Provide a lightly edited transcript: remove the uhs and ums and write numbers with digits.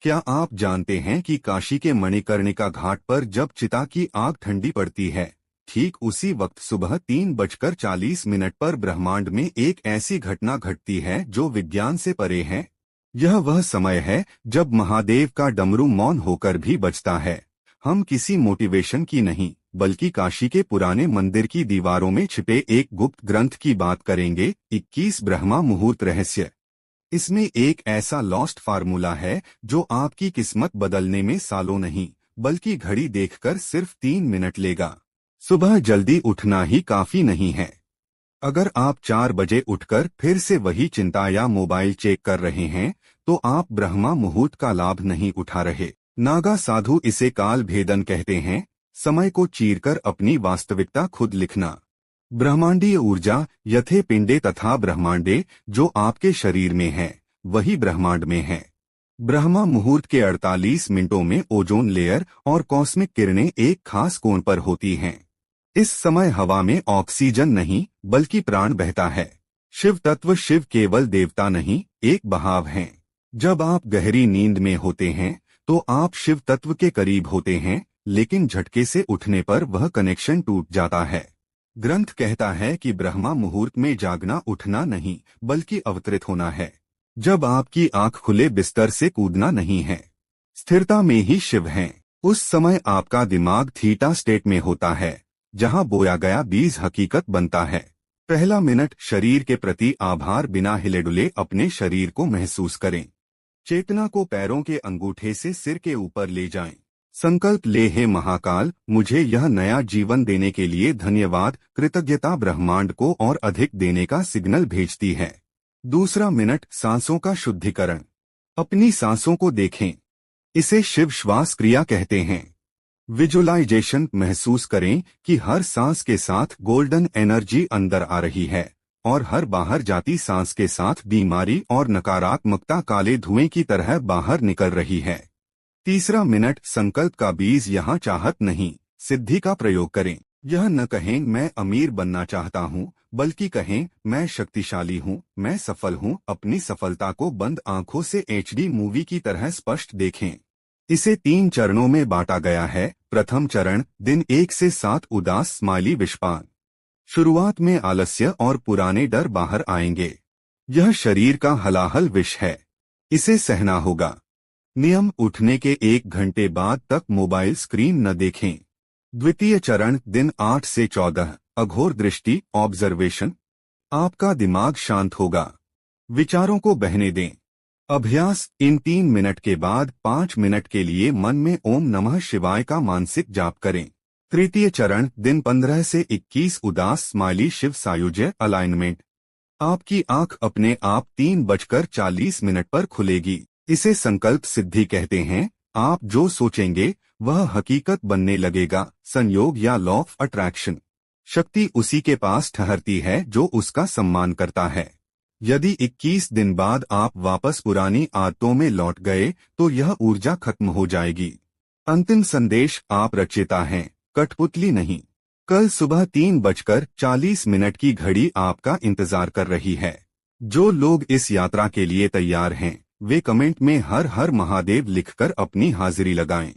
क्या आप जानते हैं कि काशी के मणिकर्णिका घाट पर जब चिता की आग ठंडी पड़ती है, ठीक उसी वक्त सुबह 3:40 पर ब्रह्मांड में एक ऐसी घटना घटती है जो विज्ञान से परे है। यह वह समय है जब महादेव का डमरू मौन होकर भी बजता है। हम किसी मोटिवेशन की नहीं, बल्कि काशी के पुराने मंदिर की दीवारों में छिपे एक गुप्त ग्रंथ की बात करेंगे। 21 ब्रह्मा मुहूर्त रहस्य। इसमें एक ऐसा लॉस्ट फार्मूला है जो आपकी किस्मत बदलने में सालों नहीं, बल्कि घड़ी देखकर सिर्फ 3 मिनट लेगा। सुबह जल्दी उठना ही काफी नहीं है। अगर आप 4 बजे उठकर फिर से वही चिंता या मोबाइल चेक कर रहे हैं, तो आप ब्रह्मा मुहूर्त का लाभ नहीं उठा रहे। नागा साधु इसे काल भेदन कहते हैं, समय को चीरकर अपनी वास्तविकता खुद लिखना। ब्रह्मांडीय ऊर्जा यथे पिंडे तथा ब्रह्मांडे, जो आपके शरीर में है वही ब्रह्मांड में है। ब्रह्मा मुहूर्त के 48 मिनटों में ओजोन लेयर और कॉस्मिक किरणें एक खास कोण पर होती हैं। इस समय हवा में ऑक्सीजन नहीं, बल्कि प्राण बहता है। शिव तत्व शिव केवल देवता नहीं, एक बहाव हैं। जब आप गहरी नींद में होते हैं तो आप शिव तत्व के करीब होते हैं, लेकिन झटके से उठने पर वह कनेक्शन टूट जाता है। ग्रंथ कहता है कि ब्रह्मा मुहूर्त में जागना उठना नहीं, बल्कि अवतरित होना है। जब आपकी आंख खुले बिस्तर से कूदना नहीं है, स्थिरता में ही शिव हैं। उस समय आपका दिमाग थीटा स्टेट में होता है, जहां बोया गया बीज हकीकत बनता है। पहला मिनट, शरीर के प्रति आभार। बिना हिले डुले अपने शरीर को महसूस करें। चेतना को पैरों के अंगूठे से सिर के ऊपर ले जाएं। संकल्प ले, हे महाकाल, मुझे यह नया जीवन देने के लिए धन्यवाद। कृतज्ञता ब्रह्मांड को और अधिक देने का सिग्नल भेजती है। दूसरा मिनट, सांसों का शुद्धिकरण। अपनी सांसों को देखें। इसे शिव श्वास क्रिया कहते हैं। विजुअलाइजेशन, महसूस करें कि हर सांस के साथ गोल्डन एनर्जी अंदर आ रही है और हर बाहर जाती सांस के साथ बीमारी और नकारात्मकता काले धुएं की तरह बाहर निकल रही है। तीसरा मिनट, संकल्प का बीज। यहाँ चाहत नहीं, सिद्धि का प्रयोग करें। यह न कहें मैं अमीर बनना चाहता हूँ, बल्कि कहें मैं शक्तिशाली हूँ, मैं सफल हूँ। अपनी सफलता को बंद आंखों से HD मूवी की तरह स्पष्ट देखें। इसे 3 चरणों में बांटा गया है। प्रथम चरण, दिन 1 से 7, उदास स्माइली विषपान। शुरुआत में आलस्य और पुराने डर बाहर आएंगे। यह शरीर का हलाहल विष है, इसे सहना होगा। नियम, उठने के 1 घंटे बाद तक मोबाइल स्क्रीन न देखें। द्वितीय चरण, दिन 8 से 14, अघोर दृष्टि ऑब्जर्वेशन। आपका दिमाग शांत होगा, विचारों को बहने दें। अभ्यास, इन 3 मिनट के बाद 5 मिनट के लिए मन में ओम नमः शिवाय का मानसिक जाप करें। तृतीय चरण, दिन 15 से 21, उदास स्माइली शिव सायुज्य अलाइनमेंट। आपकी आंख अपने आप 3:40 पर खुलेगी। इसे संकल्प सिद्धि कहते हैं। आप जो सोचेंगे वह हकीकत बनने लगेगा। संयोग या लॉ ऑफ अट्रैक्शन। शक्ति उसी के पास ठहरती है जो उसका सम्मान करता है। यदि 21 दिन बाद आप वापस पुरानी आदतों में लौट गए तो यह ऊर्जा खत्म हो जाएगी। अंतिम संदेश, आप रचयिता हैं, कठपुतली नहीं। कल सुबह 3:40 की घड़ी आपका इंतजार कर रही है। जो लोग इस यात्रा के लिए तैयार हैं, वे कमेंट में हर हर महादेव लिखकर अपनी हाजिरी लगाएं।